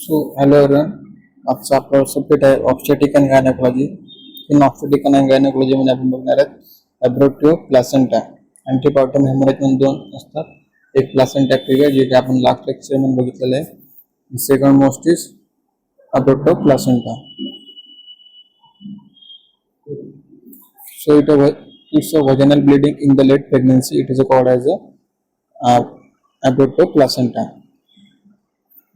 Hello everyone. आजचा आपला subject आहे obstetric and gynaecology. In obstetric and gynaecology मध्ये आपण बघणार आहोत अब्रोट्यो प्लासेंटा. अँटीपार्टम हेमोरेज म्हणून दोन असतात. एक प्लासेंटा प्रिव्हिया जे की आपण लास्ट लेक्चर मध्ये बघितलेलं आहे. Second most is abruptio placenta. So it's a vaginal bleeding in the late pregnancy. It is called as a aborto placenta.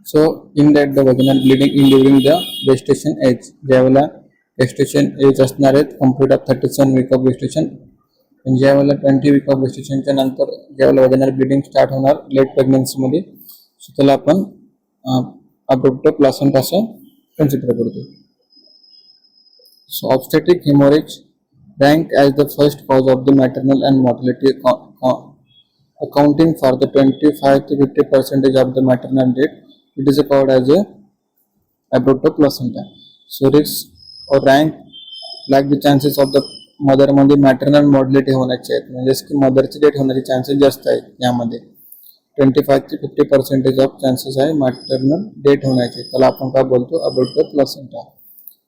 So in that the vaginal bleeding in during the gestation age. ज्यावेळेला gestation age असणार आहे complete of 37 week of gestation. आणि ज्यावेळेला 20 week of gestation च्या नंतर ज्यावेळेला vaginal bleeding start होणार late pregnancy मध्ये, so त्याला आपण aborto placenta असं consider करतो. So obstetric hemorrhage ranked as the first cause of the maternal and mortality, accounting for the 25 to 50% of the maternal death. It is called as a aborto placenta. So risk or rank like the chances of the mother मध्ये maternal mortality होण्याचे आहेत, म्हणजे की मदरची death होण्याचे chances जास्त आहेत. यामध्ये 25 ते 50% ऑफ चान्सेस आहे मॅटर्नल डेथ होण्याचे. त्याला आपण काय बोलतो? अबोर्टो प्लासेंटा.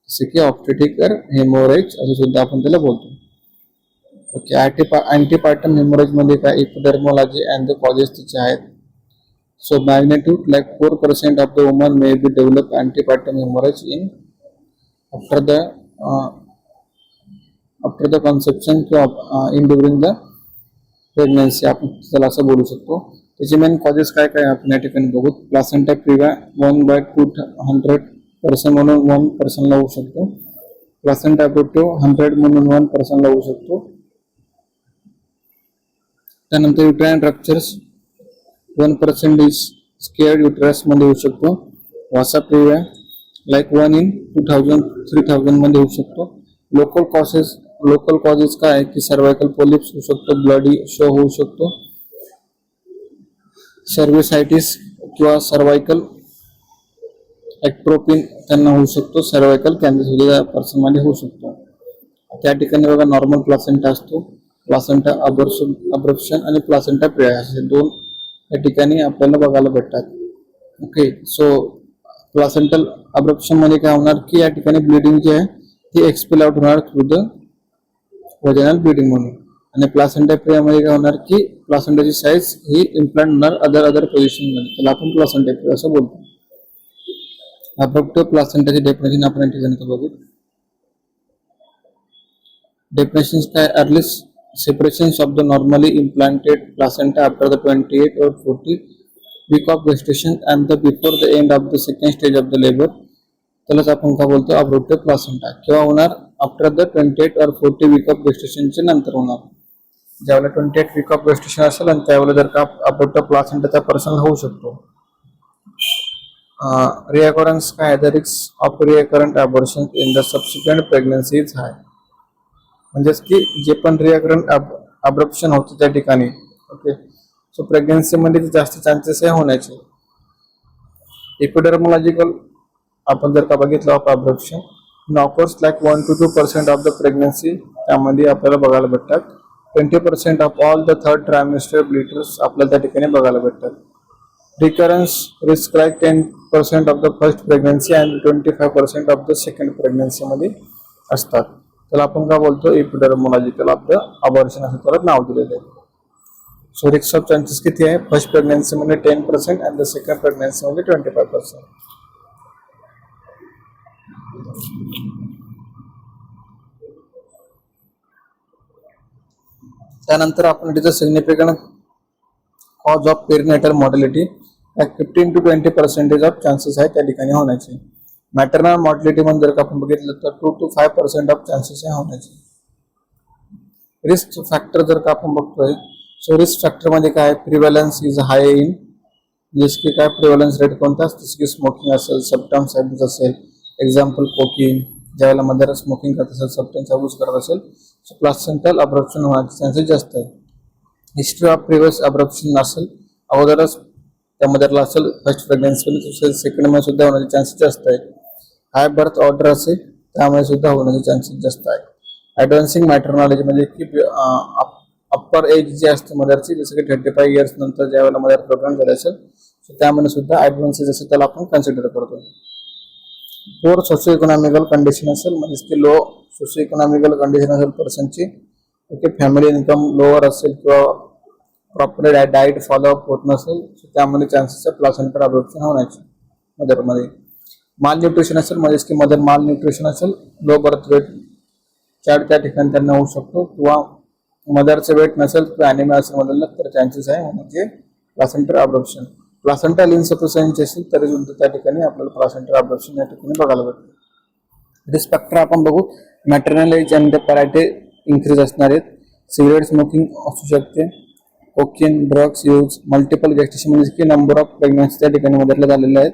जसे की ऑब्स्टेटिक हेमोरेज असं सुद्धा आपण त्याला बोलतो. ओके. अँटीपार्टम हेमोरेज मध्ये काय एपिडर्मोलॉजी अँड द कॉजेस तिचे आहेत. So magnitude like 4% of the woman may be develop antepartum haemorrhage in after the conception किंवा इन ड्युरिंग द प्रेग्नन्सी, आपण त्याला असं बोलू शकतो. त्याचे मेन कॉजेस काय काय आपण या ठिकाणी बघू. प्लासेंटा प्रिव्हिया 1/200% म्हणून 1% होऊ शकतो. प्लासेंटा अबोर्टो 100 म्हणून 1% होऊ शकतो. त्यानंतर uterine ruptures 1% is scared uterus मध्ये होऊ शकतो. वासा प्रिव्हिया लाईक 1 in 2000-3000 मध्ये होऊ शकतो. लोकल कॉजेस काय आहे की सर्वायकल पोलिप्स होऊ शकतो, ब्लडी शो होऊ शकतो, सर्व्हिसायटिस किंवा सर्वायकल एक्ट्रोपिन त्यांना होऊ शकतो, सर्वायकल कॅन्सर पर्सन मध्ये होऊ शकतो. त्या ठिकाणी बघा नॉर्मल प्लासेंटा असतो, प्लासेंटा अब्रप्शन आणि प्लासेंटा प्रिव्हिया असे दोन या ठिकाणी आपल्याला बघायला भेटतात. ओके. सो प्लासेंटल अब्रप्शन मध्ये काय होणार की या ठिकाणी ब्लिडिंग जे आहे ती एक्सपेल आउट होणार थ्रू द व्हॅजिनल ब्लिडिंग म्हणून. आणि प्लासेंटा प्रिव्हिया मध्ये काय होणार की प्लासेंटाची साईज ही इम्प्लांट होणार अदर पोझिशन मध्ये. त्याला आपण प्लासेंटा प्रिव्हिया असं बोलतो. अब्रोट्यो प्लासेंटाची डेफिनेशन आपण या ठिकाणी बघू. डेफिनेशन्स काय? Early separations of the normally implanted placenta after the 28 or 40 week of gestation and the before the end of the second stage of the labor, त्यालाच आपण काय बोलतो? अब्रोट्यो प्लासेंटा. किंवा होणार after the 28 or 40 week of gestation च्या नंतर होणार. ज्यावेळेला 28 week of gestation असेल आणि त्यावेळेला जर का अब्रोट्यो प्लासेंटाचा पर्सन होऊ शकतो. रिअकरन्स काय? The risk of recurrent abortion in the subsequent pregnancy is high. म्हणजेच की जे पण रिअकरंट अब्रप्शन होतं त्या ठिकाणी. ओके. सो प्रेग्नन्सी मध्ये जास्त चान्सेस आहे होण्याचे. एपिडर्मोलॉजिकल आपण जर का बघितलं of abruption offers like 1 to 2% of the pregnancy त्यामध्ये आपल्याला बघायला भेटतात. 20% of all the third trimester bleeders आपल्याला त्या ठिकाणी बघायला भेटतात. Recurrence risk like 10% of the first pregnancy and 25% of the second pregnancy मध्ये असतात. त्याला आपण काय बोलतो? एपिडर्मोलॉजिकल ऑफ द अबॉर्शन असं त्याला नाव दिलेलं आहे. सो रिस्क ऑफ चान्सेस किती आहे? फर्स्ट प्रेग्नन्सी मध्ये 10% अँड द सेकंड प्रेग्नन्सी मध्ये 25%. त्यानंतर आपण तिचं significant cause of perinatal mortality 15 to 20% of chances आहे त्या ठिकाणी होण्याचे. मॅटर्नल मॉर्टॅलिटी मध्ये जर का आपण बघितलं तर 2 to 5% ऑफ चान्सेस आहे होण्याचे. रिस्क फॅक्टर जर का आपण बघतोय, सो रिस्क फॅक्टर मध्ये काय? प्रिव्हॅलन्स इज हाय इन, जसं की काय प्रिव्हॅलन्स रेट कोणता? जसं की स्मोकिंग असेल, सबस्टन्स अब्यूज असेल, एक्झाम्पल कोकीन, ज्यावेळेला मदर स्मोकिंग करत असेल, सबस्टन्स अब्यूज करत असेल, सो प्लासेंटल अब्रप्शन होण्याचे चान्सेस जास्त आहे. हिस्ट्री ऑफ प्रिव्हियस अब्रप्शन असेल, अगोदरच त्या मदरला असेल फर्स्ट प्रेग्नन्सी मध्ये, सेकंड मध्ये सुद्धा होण्याचे चान्सेस जास्त आहे. हाय बर्थ ऑर्डर असेल त्यामुळे सुद्धा होण्याचे चान्सेस जास्त आहे. ऍडव्हान्सिंग मॅटर्नॉलॉजी म्हणजे की अप्पर एज जी असते मदरची, जसं की 35 इयर्स नंतर ज्या वेळेला मदर प्रेग्नंट झाले असेल त्यामध्ये सुद्धा ऍडव्हान्सेस असेल त्याला आपण कन्सिडर करतो. पोर सोशो इकॉनॉमिकल कंडिशन असेल म्हणजे की लो सोशो इकॉनॉमिकल कंडिशन असेल पर्सनची, ओके, फॅमिली इन्कम लोअर असेल किंवा प्रॉपर डाएट फॉलोअप होत नसेल त्यामध्ये चान्सेस आहे प्लासेंटा अबॉर्प्शन होण्याचे मदरमध्ये. माल न्यूट्रिशन असेल म्हणजे की मदर माल न्यूट्रिशन असेल, लो बर्थ वेट चार्ट त्या ठिकाणी त्यांना होऊ शकतो, किंवा मदरचं वेट नसेल किंवा ॲनिमिया असेल मदरला तर चान्सेस आहे म्हणजे प्लासेंटा अबॉर्प्शन. प्लासेंटल इन्सफिशियन्सी असेल तरी सुद्धा त्या ठिकाणी आपल्याला प्लासेंटा अबॉर्प्शन या ठिकाणी बघायला भेटतं. रिस्पेक्टर आपण बघू, मॅटर्नल एज आणि पॅराटे इन्क्रीज असणार आहेत. सिगरेट स्मोकिंग असू शकते, cocaine drugs use, multiple gestation म्हणजे की नंबर ऑफ प्रेग्नन्सी त्या ठिकाणी मदरला झालेले आहेत.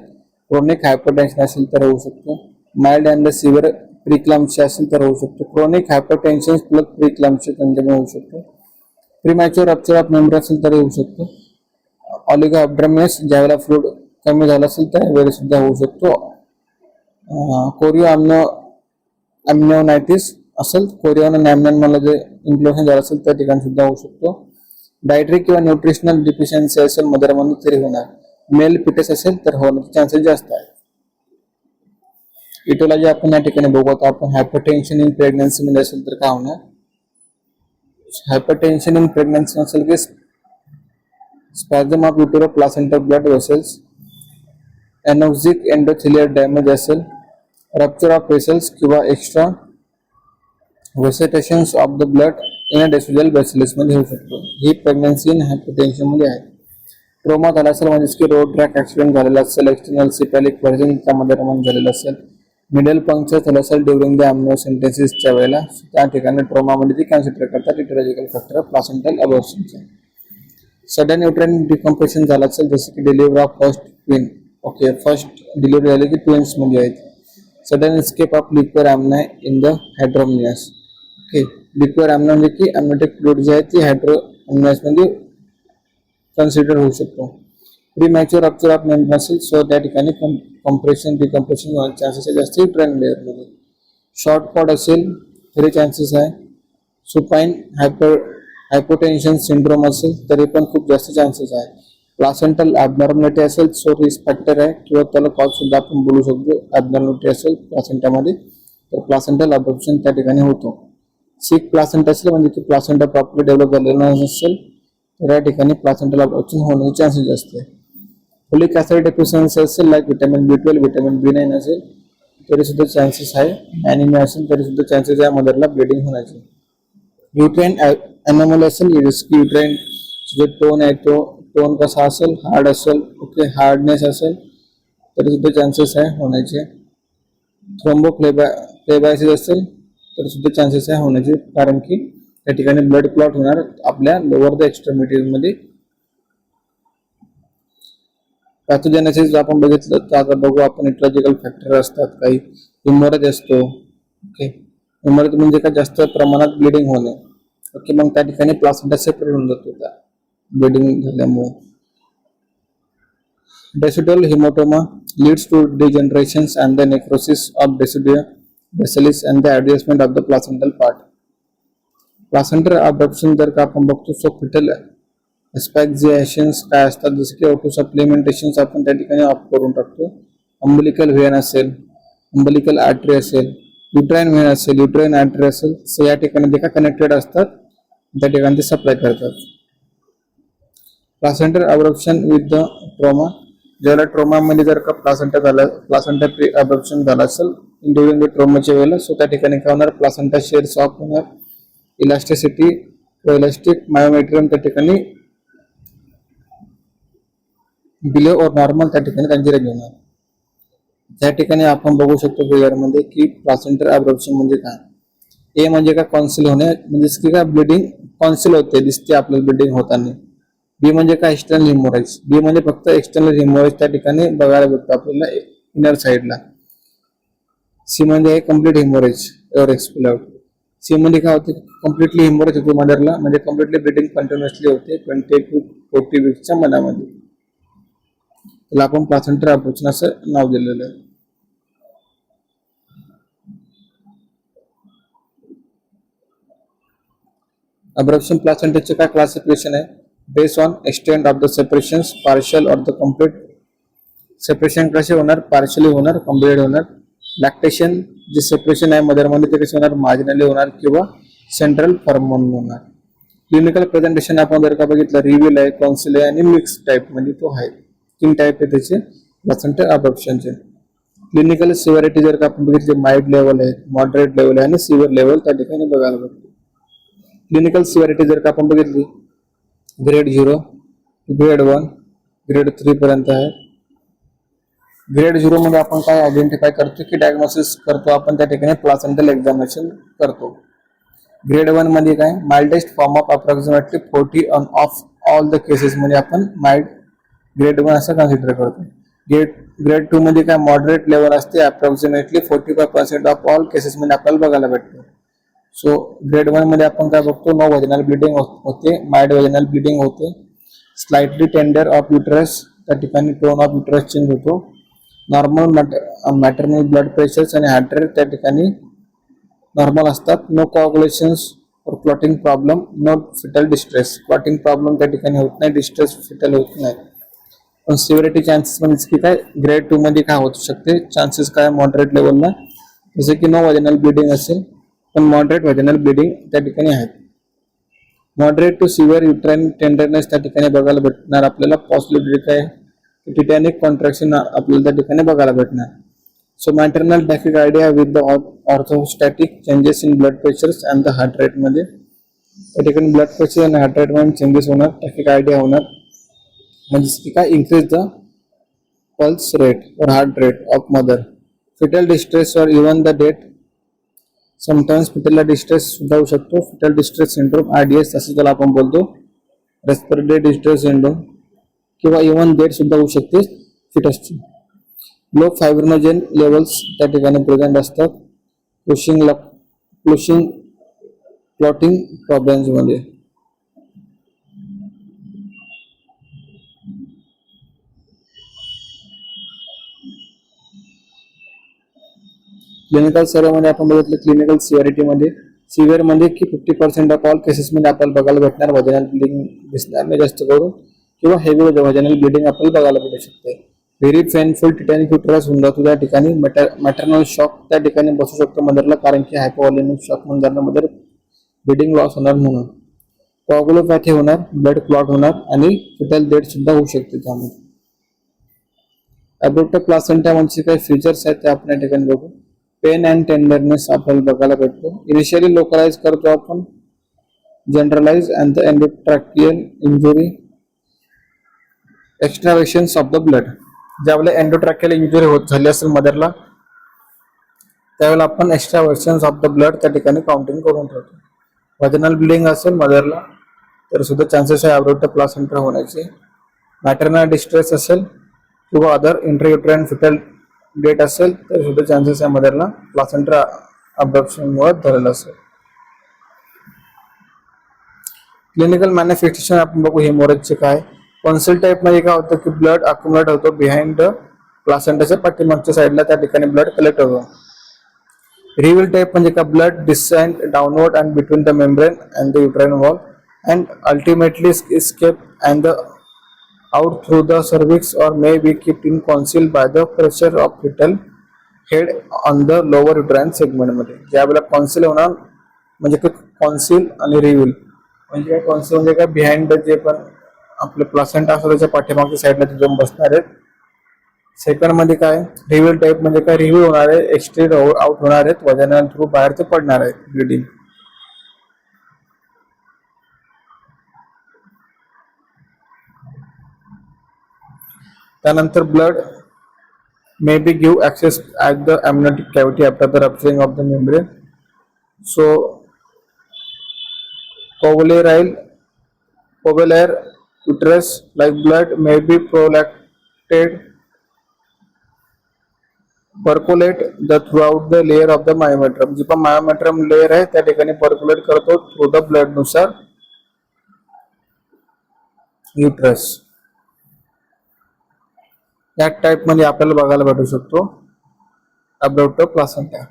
क्रोनिक हायपरटेन्शन असेल तर होऊ शकतो. माइल्ड अँड सिव्हिअर प्रीक्लॅम्पशिया असेल तर होऊ शकतो. क्रोनिक हायपरटेन्शन प्लस प्रीक्लॅम्पशिया त्यांच्यामुळे होऊ शकतो. प्रीमॅच्युअर रप्चर ऑफ मेंब्रेन असेल तर होऊ शकतो. ऑलिगोअब्डोमिनस ज्यावेळेला फ्लूइड कमी झाला असेल त्यावेळी सुद्धा होऊ शकतो. कोरिओ अम्निओनायटिस असेल, कोरिओन नॅमनन मला जे इन्फ्लुएशन झालं असेल त्या ठिकाणी सुद्धा होऊ शकतो. डायटरी किंवा न्यूट्रिशनल डिफिशियन्सी असेल मदरमध्ये तरी होणार. मेल पिटस असेल तर होण्याचे चान्सेस जास्त आहेत. इटोलॉजी आपण या ठिकाणी बघू. आपण हायपरटेन्शन इन प्रेग्नन्सी मध्ये असेल तर काय होणार. हायपरटेन्शन इन प्रेग्नन्सी असेल की spasm of utero placenta blood vessels, anoxic endothelial damage असेल, रप्चर ऑफ वेसल्स किंवा extravasations of the blood in a decidual basalis मध्ये होऊ शकतो. ही प्रेग्नन्सी इन हायपरटेन्शन मध्ये आहे. ट्रोमा झाला असेल म्हणजे की रोड ट्रॅक ऍक्सिडेंट झालेला असेल, एक्सटर्नल सिपॅलिक व्हर्जन त्यामध्ये झालेलं असेल, मिडल पंक्चर झालं असेल ड्युरिंग द अम्निओसेंटेसिसच्या वेळेला त्या ठिकाणी ट्रोमामध्ये ती कन्सिडर करतात इटोलॉजिकल फॅक्टर प्लासेंटल अबॉर्प्शनचे. सडन युट्राइन डिकम्प्रेशन झालं असेल जसं की delivery of first twin, okay, first delivery झाली की ट्विन्स मध्ये आहेत. Sudden escape of liquid amnii in the hydramnios, okay, liquid amnii म्हणजे की एमनेटिक फ्लुइड जे आहे ती हायड्रोमनियस मध्ये कन्सिडर होऊ शकतो. प्रीमॅच्युअर रप्चर ऑफ मेंब्रेन असेल सो त्या ठिकाणी कॉम्प्रेशन डिकम्प्रेशन होण्याचे चान्सेस जास्त युट्राइन लेअरमध्ये. शॉर्ट कॉर्ड असेल तरी चान्सेस आहे. सुपाइन हायपोटेन्शन सिंड्रोम असेल तरी पण खूप जास्त चान्सेस आहे. प्लासेंटल ॲबनॉर्मॅलिटी असेल सो रिस्क फॅक्टर आहे किंवा त्याला कॉज सुद्धा आपण बोलू शकतो. ॲबनॉर्मॅलिटी असेल प्लासेंटामध्ये तर प्लासेंटल अबॉर्प्शन त्या ठिकाणी होतो. सिक प्लासेंटा असेल म्हणजे की प्लासेंटा प्रॉपरली डेव्हलप झालेला नसेल तर या ठिकाणी प्लासेंटल अबॉर्प्शन होण्याचे चान्सेस जास्त आहे. फोलिक ऍसिड डेफिशियन्सी असेल like vitamin B12 vitamin B9 असेल तरी सुद्धा चान्सेस आहे. ॲनिमिया असेल तरी सुद्धा चान्सेस आहे मदरला ब्लिडिंग होण्याचे. युट्राइन एनॉमली असेल की युट्राइन जो टोन आहे तो टोन कसा असेल, हार्ड असेल, ओके, हार्डनेस असेल तरी सुद्धा चान्सेस आहे होण्याचे. थ्रोम्बोफ्लेबायसिस असेल तर सुद्धा चान्सेस आहे होण्याचे, कारण की त्या ठिकाणी ब्लड क्लॉट होणार आपल्या लोअर द एक्स्ट्रीमिटीज मध्ये. पॅथोजेनेसिस आपण बघितलं तर आता बघू आपण इटॉलॉजिकल फॅक्टर असतात काही. हिमोरेज असतो, ओके, हिमोरेज म्हणजे काय जास्त प्रमाणात ब्लिडिंग होणे, ओके, मग त्या ठिकाणी प्लासेंटा सेपरेट होऊन जातो त्या ब्लिडिंग झाल्यामुळे. Decidual haematoma leads to degenerations and the necrosis of decidual basalis and the adjustment of the placental part. Placental abruption जर का आपण बघतो सो फिटल एस्पॅक्झिएशन्स काय असतात जसे की ऑटो सप्लिमेंटेशन्स आपण त्या ठिकाणी ऑफ करून टाकतो. अंबलिकल व्हेन असेल, अंबलिकल आर्टरी असेल, युट्राइन व्हेन असेल, युट्राइन आर्टरी असेल सो या ठिकाणी जे काय कनेक्टेड असतात त्या ठिकाणी ते सप्लाय करतात. प्लासेंटल अबॉर्प्शन विथ द ट्रॉमा, ज्याला ट्रॉमामध्ये जर का प्लासेंटा अबॉर्प्शन झाला असेल ड्युरिंग द ट्रॉमाच्या वेळेला सो त्या ठिकाणी काय होणार, प्लासेंटा शेअर्स ऑफ होणार, इलास्टिसिटी इलास्टिक मायोमेट्रियम त्या ठिकाणी बिलो और नॉर्मल त्या ठिकाणी त्यांची रेंज होणार. त्या ठिकाणी आपण बघू शकतो फिगरमध्ये की प्लासेंटल अबॉर्प्शन म्हणजे काय. ए म्हणजे काय, कॉन्सिल होणे म्हणजे की काय ब्लिडिंग कॉन्सिल होते दिसते आपल्याला ब्लिडिंग होताना. बी म्हणजे काय, एक्सटर्नल हिमोरेज. बी म्हणजे फक्त एक्सटर्नल हिमोरेज त्या ठिकाणी बघायला भेटतो आपल्याला इनर साइडला. सी म्हणजे कम्प्लीट हिमोरेज और एक्सप्लोड. सी मध्ये काय होते, कम्प्लिटली हिमोरेज होते मदरला म्हणजे कम्प्लिटली ब्लिडिंग कंटिन्युअसली होते 20 to 40 वीक्सच्या मनामध्ये. त्याला आपण प्लासेंटल अबॉर्प्शन असं नाव दिलेलं आहे. अब्रप्शन प्लासेंटाचे काय क्लासिफिकेशन आहे, based on extent of the separations, partial or the complete separation कसे होणार, पार्शियली होणार, कम्प्लीट होणार. लॅक्टेशन जे सेपरेशन आहे मदरमध्ये ते कसे होणार, मार्जिनली होणार किंवा सेंट्रल फॉर्म म्हणून होणार. क्लिनिकल प्रेझेंटेशन आपण जर का बघितलं, रिव्हिल आहे, कॉन्सिल आहे आणि मिक्स टाईप म्हणजे तो आहे. 3 टाईप आहे त्याचे प्लासेंटा अब्रप्शनचे. क्लिनिकल सिव्हिरिटी जर का आपण बघितली, माइल्ड लेवल आहे, मॉडरेट लेवल आहे आणि सिव्हिअर लेवल त्या ठिकाणी बघायला भेटतो. क्लिनिकल सिव्हिरिटी जर का आपण बघितली, ग्रेड 0, ग्रेड 1, ग्रेड 3 पर्यंत आहे. ग्रेड 0 मध्ये आपण काय आयडेंटिफाय करतो की डायग्नोसिस करतो आपण त्या ठिकाणी प्लासेंटल एक्झामिनेशन करतो. ग्रेड 1 मध्ये काय, mildest form of approximately 40 of all the cases मध्ये आपण माइल्ड ग्रेड 1 असं कन्सिडर करतो. ग्रेड 2 मध्ये काय, मॉडरेट लेवल असते, अप्रॉक्सिमेटली 45% ऑफ ऑल केसेस मध्ये आपल्याला बघायला भेटतो. सो ग्रेड 1 मध्ये आपण काय बघतो, नो व्हॅजिनल ब्लिडिंग होते, माइल्ड व्हॅजिनल ब्लिडिंग होते, स्लाइटली टेंडर ऑफ युटरस, त्या ठिकाणी टोन ऑफ युटरस चेंज होतो, नॉर्मल मॅटर्नल ब्लड प्रेशर्स आणि हार्ट रेट त्या ठिकाणी नॉर्मल असतात, नो कोअग्युलेशन्स और clotting problem, no fetal distress, clotting problem त्या ठिकाणी होत नाही, डिस्ट्रेस फिटल होत नाही. पण सिव्हिरिटी चान्सेस म्हणजे की काय, ग्रेड 2 मध्ये काय होऊ शकते चान्सेस काय, मॉडरेट लेवलला, जसे की नो व्हॅजिनल ब्लिडिंग असेल, पण मॉडरेट व्हॅजिनल ब्लिडिंग त्या ठिकाणी आहेत. Moderate to severe uterine tenderness त्या ठिकाणी बघायला भेटणार आपल्याला, पॉसिबिलिटी काय, टिटॅनिक कॉन्ट्रॅक्शन आपल्याला त्या ठिकाणी बघायला भेटणार. So maternal tachycardia with the orthostatic changes in blood pressures and the heart rate मध्ये त्या ठिकाणी ब्लड प्रेशर आणि हार्ट रेट मध्ये चेंजेस होणार, टॅकिकार्डिया होणार, म्हणजे काय, increase the pulse rate or heart rate of mother. Fetal distress or even the death, sometimes fetal distress सुद्धा होऊ शकतो, फिटल डिस्ट्रेस सिंड्रोम IDS असं त्याला आपण बोलतो, रेस्पिरेटरी डिस्ट्रेस सिंड्रोम, किंवा इव्हन डेथ सुद्धा होऊ शकते फिटसची. लो फायब्रिनोजेन लेवल्स त्या ठिकाणी प्रेझेंट असतात, क्लॉटिंग प्रॉब्लेम्स मध्ये. क्लिनिकल सर्वे मध्ये आपण बघितलं, क्लिनिकल सिव्हिरिटी मध्ये, सिव्हिअर मध्ये की 50% ऑफ ऑल केसेस मध्ये आपल्याला बघायला भेटणार व्हॅजिनल ब्लिडिंग दिसणार नाही जास्त करून, किंवा हेवी व्हॅजिनल ब्लिडिंग आपल्याला बघायला भेटू शकते. व्हेरी पेनफुल टिटॅनिक युटरस होऊन जातो त्या ठिकाणी, मॅटर्नल शॉक त्या ठिकाणी बसू शकतो मदरला, कारण की हायपोव्हॉलेमिक शॉक म्हणून जाणार मदर ब्लिडिंग लॉस होणार म्हणून. कोअग्युलोपॅथी होणार, ब्लड क्लॉट होणार आणि फिटल डेथ सुद्धा होऊ शकते त्यामध्ये. अब्रप्ट प्लासेंटा म्हणजे काही फीचर्स आहेत ते आपण या ठिकाणी बघू. पेन अँड टेंडरनेस आपल्याला बघायला भेटतो. इनिशियली लोकलाइज करतो आपण, generalise and the endotracheal injury, extravasations of the blood. ज्यावेळेला एंडोट्रॅकियल इंजुरी होत झाली असेल मदरला, त्यावेळेला आपण एक्स्ट्रावेशन्स ऑफ द ब्लड त्या ठिकाणी काउंटिंग करून ठेवतो. व्हॅजिनल ब्लिडिंग असेल मदरला तर सुद्धा चान्सेस आहे अब्रप्ट प्लासेंटा होण्याचे. मॅटर्नल डिस्ट्रेस असेल किंवा अदर इंट्रायुट्राइन फिटल डेट असेल तर सुद्धा चान्सेस आहे मदरला प्लासेंटा अब्रप्शन मुळे झालेला असेल. क्लिनिकल मॅनिफेस्टेशन आपण बघू हेमोरेजचे काय. कॉन्सिल टाइप मध्ये काय होतं की ब्लड अक्युमुलेट होतो बिहाइंड द प्लासेंटाच्या पाठीमागच्या साईडला, त्या ठिकाणी ब्लड कलेक्ट होतो. रिव्हिल टाइप म्हणजे का, blood descend downward and between the membrane and the uterine wall and ultimately escape and out through the cervix or may be kept in concealed by the pressure of fetal head on the lower uterine segment मध्ये. ज्यावेळेला council होणार म्हणजे काय, council आणि reveal म्हणजे काय, council म्हणजे काय, बिहाइंड जे पण आपले प्लासेंटा असतो त्याच्या पाठीमागच्या साईडला ते जाऊन बसणार आहेत. सेकंड मध्ये काय, रिव्हिल टाइप म्हणजे काय, रिव्हिल होणार आहे, एक्सट्रीड आउट होणार आहेत, व्हॅजिनल थ्रू बाहेर ते पडणार आहेत ब्लिडिंग. त्यानंतर blood may be give access at the amniotic cavity after the rupturing of the membrane. So covalere uterus like blood may be percolate the throughout the layer of the myometrium. जी पण myometrium layer आहे त्या ठिकाणी percolate करतो through the blood नुसार uterus. या type मध्ये आपल्याला बघायला भेटू शकतो अब्रप्ट प्लासेंटा.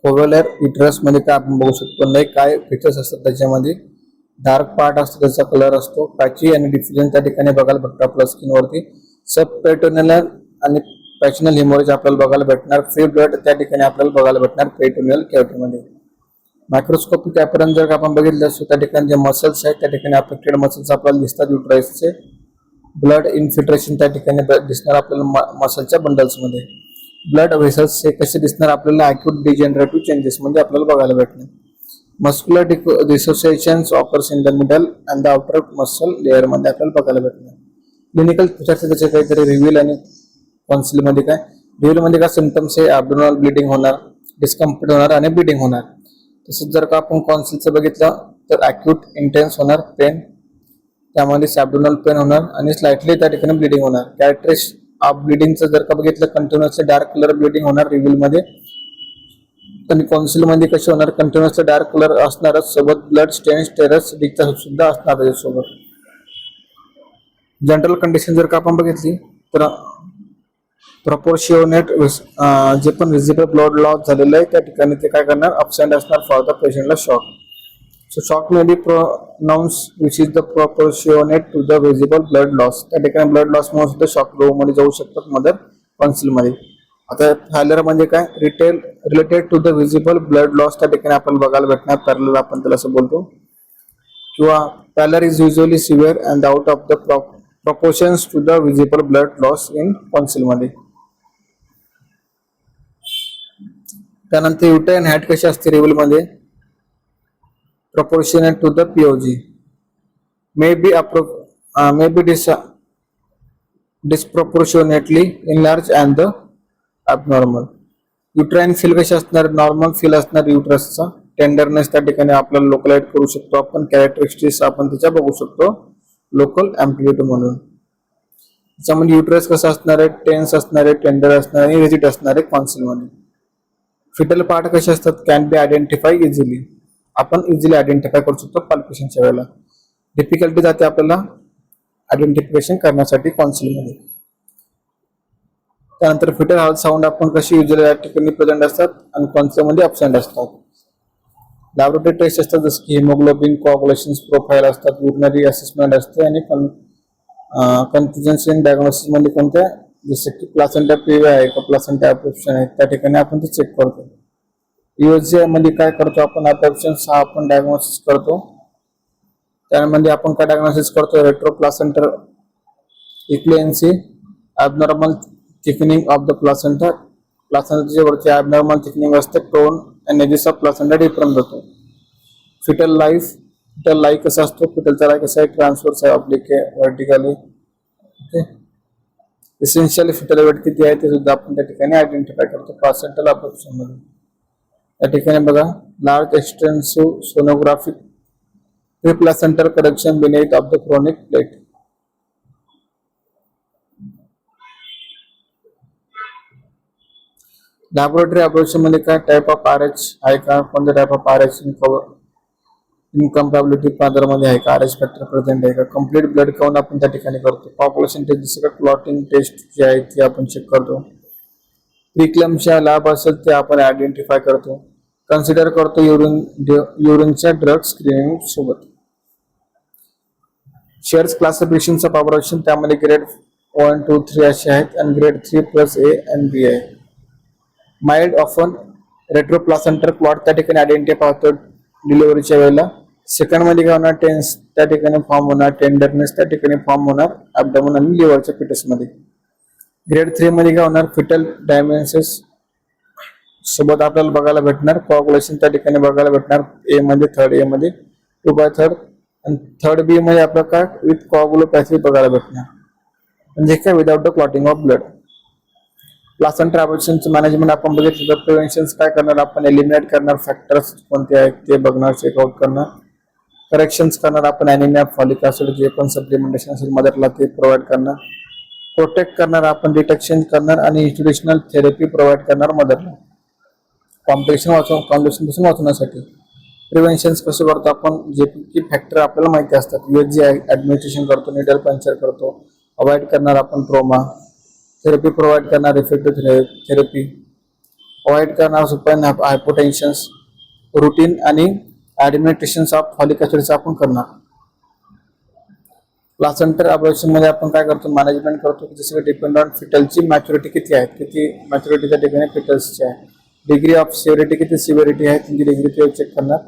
ओव्हलर युटरस मध्ये काय आपण बघू शकतो, नाही काय फीचर्स असतात त्याच्यामध्ये. डार्क पार्ट असतो, त्याचा कलर असतो. पॅची आणि डिफ्युजन त्या ठिकाणी बघायला भेटतं आपल्या स्किनवरती. सब पेरिटोनियल आणि पॅशनल हिमोरेज आपल्याला बघायला भेटणार. फ्री ब्लड त्या ठिकाणी आपल्याला बघायला भेटणार पेरिटोनियल कॅव्हिटीमध्ये. मायक्रोस्कोपिक ॲपरन्स जर आपण बघितलं असतो, त्या ठिकाणी जे मसल्स आहेत त्या ठिकाणी अफेक्टेड मसल्स आपल्याला दिसतात युटरसचे. ब्लड इन्फिल्ट्रेशन त्या ठिकाणी दिसणार आपल्याला मसलच्या बंडल्समध्ये. ब्लड व्हेसल्स हे कसे दिसणार आपल्याला अॅक्यूट डिजेनरेटिव्ह चेंजेस मध्ये आपल्याला बघायला भेटणार. Muscular dissociations occurs in the middle and the outer muscle layer मध्ये आपल्याला बघायला भेटणार. क्लिनिकल फीचर्स त्याचे काहीतरी रिव्हील आणि कॉन्सिल मध्ये काय रिव्हील मध्ये काय सिम्पटम्स आहे, ॲब्डोमिनल ब्लिडिंग होणार, डिस्कम्फर्ट होणार आणि ब्लिडिंग होणार. तसंच जर का आपण कॉन्सिलचं बघितलं तर अॅक्यूट इंटेन्स होणार पेन, त्यामध्ये ॲब्डोमिनल पेन होणार आणि स्लाइटली त्या ठिकाणी ब्लिडिंग होणार. कॅरेक्टरिस्टिक ऑफ ब्लिडिंगचं जर का बघितलं कंटिन्युअसली डार्क कलर ब्लिडिंग होणार रिव्हील मध्ये. आणि कॉन्सिल मध्ये कसे होणार, कंटिन्युअसली डार्क कलर असणारच, सोबत ब्लड स्टेन्स टेरस सुद्धा असणार त्याच्यासोबत. जनरल कंडिशन जर का आपण बघितली तर प्रपोर्शियोनेट जे पण विजिबल ब्लड लॉस झालेलं आहे त्या ठिकाणी ते काय करणार, अपसेंट असणार फॉर द पेशंटला shock. So shock may be pronounced which is the proportionate to the visible blood loss. त्या ठिकाणी ब्लड लॉस मुळे सुद्धा शॉक लो मध्ये जाऊ शकतात मदर कॉन्सिल मध्ये. आता फायलर म्हणजे काय, related to the visible blood loss त्या ठिकाणी आपल्याला बघायला भेटणार. पॅरलर आपण त्याला असं बोलतो. किंवा pallor is usually severe and out of the proportions to the visible blood loss in concealed मध्ये. त्यानंतर युटाइन हॅट कशी असते रिव्हील मध्ये, proportionate to the POG, may be disproportionately enlarged and the abnormal. Uterine feel कशी असणार, normal feel असणार युटरसचा. Tenderness त्या ठिकाणी आपल्याला लोकलाइट करू शकतो आपण. कॅरेक्टरिस्टिक्स आपण त्याच्या बघू शकतो लोकल एम्प्लिट्यूड म्हणून. त्याच्यामध्ये युटरस कसं असणार आहे, टेन्स असणार आहे, टेंडर असणार आहे आणि रिजिड असणार आहे कॉन्सिल मध्ये. फिटल पार्ट कसे असतात, कॅन बी आयडेंटिफाय इझिली, आपण इझिली आयडेंटिफाय करू शकतो पाल्पिशनच्या वेळेला. डिफिकल्टी जाते आपल्याला आयडेंटिफिकेशन करण्यासाठी कॉन्सिल मध्ये. त्यानंतर फिटल हार्ट साऊंड आपण कशी युजली या ठिकाणी प्रेझेंट असतात आणि कॉन्सिल मध्ये अब्सेंट असतात. लॅबोरेटरी टेस्ट असतात जसं की हिमोग्लोबिन कोअगुलेशन प्रोफाईल असतात, युरिनरी असेसमेंट असते आणि कन्फ्युजन डायग्नोसिस मध्ये कोणत्या जसं की प्लासेंटा प्रिव्हिया आहे का प्लासेंटा ॲब्सॉर्प्शन आहे त्या ठिकाणी आपण ते चेक करतो. यूएसए मध्ये काय करतो आपण, ॲब्सॉर्प्शन हा आपण डायग्नोसिस करतो. त्यामध्ये आपण काय डायग्नोसिस करतो, retroplacental echolucency, abnormal thickening of the placenta, प्लासेंटाच्या वरची ॲबनॉर्मल थिकनिंग असते, टोन आणि एजेस ऑफ प्लासेंटा डिफरंट होतो. फिटल लाईफ, फिटल लाईफ कसा असतो, फिटलचा लाईफ कसा आहे, ट्रान्सवर्स आहे, ऑब्लिक आहे, vertically. Okay, essential fetal weight किती आहे ते सुद्धा आपण त्या ठिकाणी आयडेंटिफाय करतो प्लासेंटल ॲब्सॉर्प्शन मध्ये. या ठिकाणी बघा, large extensive sonographic preplacental correction beneath of the chronic plate. Laboratory absorption मध्ये काय टाइप ऑफ RH आहे का, कोणत्या type of RH incompatibility father मध्ये आहे का, RH फॅक्टर प्रेझेंट आहे का, कम्प्लीट ब्लड काउंट आपण त्या ठिकाणी करतो. पॉप्युलेशन टेस्ट जसं का क्लॉटिंग टेस्ट जे आहे ते आपण चेक करतो. प्रीक्लम्सच्या लॅब असेल ते आपण आयडेंटिफाय करतो. कन्सिडर करतो युरिनच्या ड्रग स्क्रीनिंग सोबत. शेअर्स क्लासिफिकेशनचा पॉप्युलेशन त्यामध्ये ग्रेड 1, 2, 3 असे आहेत आणि ग्रेड 3+A आणि B आहे. माइल्ड ऑफन रेट्रोप्लासेंटर क्लॉट त्या ठिकाणी आयडेंटिफाय होतो डिलिव्हरीच्या वेळेला. सेकंड मध्ये काय होणार, टेन्स त्या ठिकाणी फॉर्म होणार, टेंडरनेस त्या ठिकाणी फॉर्म होणार ॲब्डोमेन आणि लिव्हरच्या फिटस मध्ये. ग्रेड 3 मध्ये काय होणार, फिटल डायमेन्सेस सोबत आपल्याला बघायला भेटणार. कोअगुलेशन त्या ठिकाणी बघायला भेटणार A मध्ये, थर्ड A मध्ये, 2/3 आणि थर्ड B मध्ये आपल्याला काय विथ कोअगुलोपॅथी बघायला भेटणार, म्हणजे काय without the clotting of blood. Placenta ॲब्सॉर्प्शनचं मॅनेजमेंट आपण बघितलं तर प्रिव्हेन्शन काय करणार, आपण एलिमिनेट करणार फॅक्टर्स कोणते आहेत ते बघणार, चेकआउट करणार. करेक्शन्स करणार आपण, ॲनिमिया, फॉलिक ऍसिड जे पण सप्लिमेंटेशन असेल मदरला ते प्रोव्हाइड करणार. प्रोटेक्ट करणार आपण, डिटेक्शन करणार आणि इन्स्टिट्यूशनल थेरपी प्रोव्हाइड करणार मदरला कॉम्प्लिकेशन पासून वाचवण्यासाठी. प्रिव्हेन्शन्स कसे करतो आपण, जे की फॅक्टर आपल्याला माहिती असतात. USG ऍडमिनिस्ट्रेशन करतो, निडल पंक्चर करतो, अवॉइड करणार आपण ट्रोमा थेरपी, प्रोव्हाइड करणार इफेक्टिव्ह थेरपी, अवॉइड करणार सुपाइन हायपोटेन्शन्स, रुटीन आणि ऍडमिनिस्ट्रेशन ऑफ फॉलिक ऍसिडचा आपण करणार. प्लासेंटर अबॉर्शन मध्ये आपण काय करतो, मॅनेजमेंट करतो, जसं की डिपेंड ऑन फिटलची मॅच्युरिटी किती आहे, किती मॅच्युरिटीच्या ठिकाणी फिटल्सची आहे, डिग्री ऑफ सिव्हिरिटी किती सिव्हिरिटी आहे त्यांची डिग्री ते चेक करणार,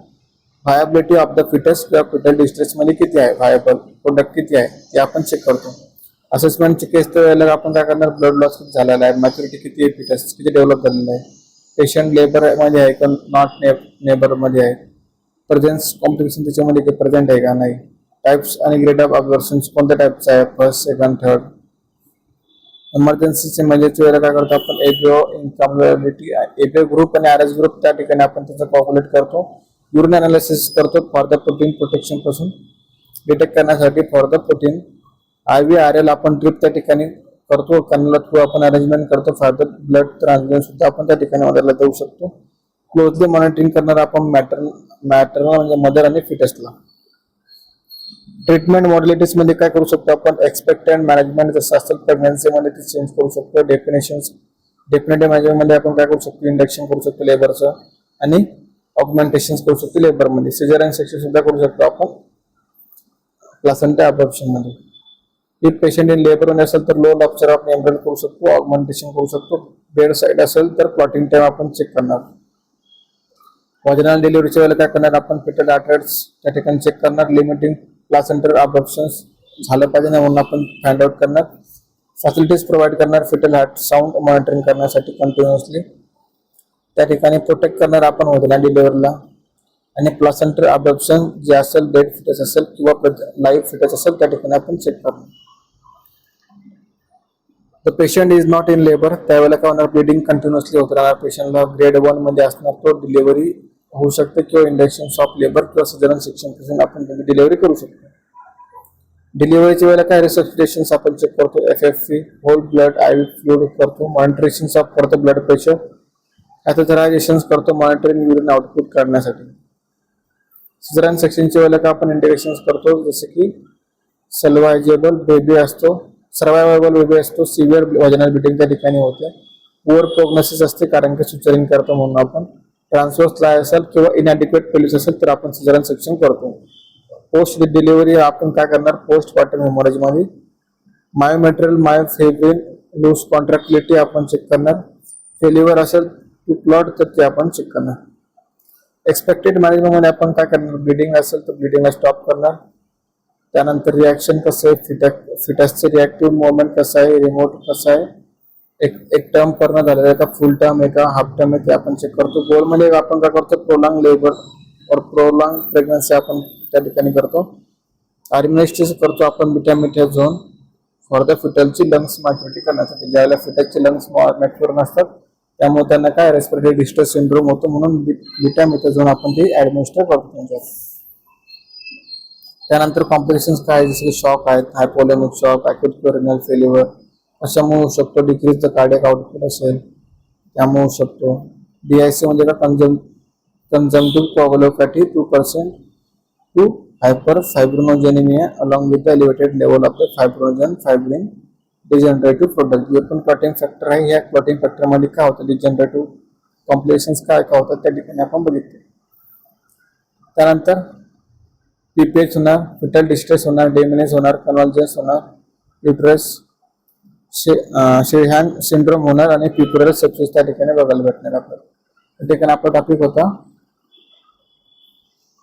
व्हायबिलिटी ऑफ द फिटस किंवा फिटल डिस्ट्रेस मध्ये किती आहे, व्हायबल प्रोडक्ट किती आहे ते आपण चेक करतो. असेसमेंटची केस वेळेला आपण काय करणार, ब्लड लॉस किती झालेला आहे, मॅच्युरिटी किती आहे, फिटस किती डेव्हलप झालेला आहे, पेशंट लेबर मध्ये आहे का नॉट नेबर मध्ये आहे, प्रेझेन्स कॉम्प्लिकेशन त्याच्यामध्ये काही प्रेझेंट आहे का नाही, टाइप्स आणि ग्रेड ऑफ अबॉर्शन कोणत्या टाइपचा आहे, फर्स्ट सेकंड थर्ड. इमर्जन्सीचे म्हणजे वेळेला काय करतो आपण, एबीओ इनकम्पॅटिबिलिटी, एबीओ ग्रुप आणि आरएस ग्रुप त्या ठिकाणी आपण त्याचं कॅल्क्युलेट करतो. युरिन अनालिसिस करतो फॉर द प्रोटीन प्रोटेक्शन पासून डिटेक्ट करण्यासाठी फॉर द प्रोटीन. IVRL आपण ड्रिप त्या ठिकाणी करतो, कॅन्युला थ्रू आपण अरेंजमेंट करतो फॉर द ब्लड ट्रान्सफ्युजन सुद्धा आपण त्या ठिकाणी ऑर्डरला देऊ शकतो. क्लोजली मॉनिटरिंग करणार आपण मॅटर्नल म्हणजे मदर आणि फिटसला. ट्रीटमेंट मॉड्युलिटीज मध्ये काय करू शकतो आपण, एक्सपेक्टेड मॅनेजमेंट जसं असेल प्रेग्नन्सी मध्ये ते चेंज करू शकतो. डेफिनेटिव्ह मॅनेजमेंट मध्ये आपण काय करू शकतो, इंडक्शन करू शकतो लेबरचं आणि ऑगमेंटेशन करू शकतो लेबर मध्ये. सिझेरियन सेक्शन सुद्धा करू शकतो आपण प्लासेंटा अबॉर्शन मध्ये. इफ पेशंट इन लेबर मध्ये असेल तर लो रप्चर ऑफ मेम्ब्रेन करू शकतो, ऑगमेंटेशन करू शकतो. बेड साईड असेल तर क्लॉटिंग टाइम आपण चेक करणार. व्हाजिनल डिलिव्हरीच्या वेळेला काय करणार आपण, फिटल आर्टरीज त्या ठिकाणी चेक करणार. लिमिटिंग प्लासेंटर अबॉर्शन झालं पाहिजे ना म्हणून आपण फाइंड आउट करणार. फॅसिलिटीज प्रोव्हाइड करणार फिटल हार्ट साऊंड मॉनिटरिंग करण्यासाठी कंटिन्युअसली. त्या ठिकाणी प्रोटेक्ट करणार आपण व्हाजिनल डिलिव्हरीला. आणि प्लासेंटर अबॉर्शन जे असेल डेड फिटस असेल किंवा लाईव्ह फिटस असेल त्या ठिकाणी आपण चेक करणार. The patient is not in labour त्यावेळेला काय होणार, ब्लिडिंग कंटिन्युअसली होत राहणार. पेशंटला ग्रेड 1 मध्ये असणार, तो डिलिव्हरी होऊ शकते किंवा इंडक्शन ऑफ लेबर किंवा सिझेरियन सेक्शन पासून आपण त्याची डिलिव्हरी करू शकतो. डिलिव्हरीच्या वेळेला काय रिससिटेशन आपण चेक करतो, FFP whole blood IV fluid करतो, मॉनिटरिंग ऑफ करतो ब्लड प्रेशर, कॅथेटरायझेशन करतो मॉनिटरिंग युरिन आउटपुट करण्यासाठी. सिझेरियन सेक्शनच्या वेळेला काय आपण इंटिग्रेशन करतो, जसे की सर्वायव्हेबल बेबी असतो, सिव्हिअर व्हाजिनल ब्लिडिंग त्या ठिकाणी होते, पुअर प्रोग्नोसिस असते कारण की सिझेरियन करतो म्हणून आपण. ट्रान्सवर्स लाय असेल किंवा इनॅडिक्वेट पेल्विस असेल तर आपण सिझेरियन सेक्शन करतो. पोस्ट डिलिव्हरी आपण काय करणार, पोस्ट पार्टम हेमोरेज मध्ये मायोमेट्रियल मायोफिब्रिन लूज कॉन्ट्रॅक्टिलिटी आपण चेक करणार. फेल्युअर असेल टू क्लॉट तर ते आपण चेक करणार. एक्सपेक्टेड मॅनेजमेंट मध्ये आपण काय करणार, ब्लिडिंग असेल तर ब्लिडिंगला स्टॉप करणार. त्यानंतर रिॲक्शन कसं आहे, फिटसचे रिॲक्टिव्ह मुवमेंट कसं आहे, रिमोट कसं आहे, एक टर्म करणं झालेलं आहे का, फुल टर्म आहे का, हाफ टर्म आहे ते आपण चेक करतो. गोल मध्ये आपण काय करतो, prolong labour or prolong pregnancy आपण त्या ठिकाणी करतो. ॲडमिनिस्ट्रेशन करतो आपण बीटा झोन फॉर द फिटलची लंग्स मॅच्युरिटी करण्यासाठी. ज्यावेळेला फिटलचे लंग्स मॅच्युअर नसतात त्यामुळे त्यांना काय रेस्पिरेटरी डिस्ट्रेस सिंड्रोम होतो म्हणून बीटा झोन आपण ते ॲडमिनिस्टर करतो त्यांच्यात. त्यानंतर कॉम्प्लिकेशन्स काय, जसे की शॉक आहेत, हायपोलेमिक शॉक, अॅक्यूट कोरोनल फेल्युअर कशामुळे होऊ शकतो, डिक्रीज द कार्डियक आउटपुट असेल त्यामुळे होऊ शकतो. DIC म्हणजे का consumptive coagulopathy 2% to hyper fibrinogenaemia along with the elevated level of the fibrinogen fibrin degenerative product. जे पण क्लॉटिंग फॅक्टर आहे, ह्या क्लॉटिंग फॅक्टर मध्ये काय होतं, डिजनरेटिव्ह कॉम्प्लिकेशन्स काय काय होतात त्या ठिकाणी आपण बघितले. त्यानंतर PPH होणार, फिटल डिस्ट्रेस होणार, डेमिनेज होणार, कन्व्हल्जन्स होणार, युट्रस शेरहॅन सिंड्रोम होणार आणि प्युपुलर सेप्सिस त्या ठिकाणी बघायला भेटणार आपल्याला. त्या ठिकाणी आपला टॉपिक होता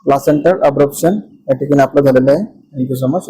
प्लासेंटर अब्रप्शन. या ठिकाणी आपलं झालेलं आहे. Thank you so much.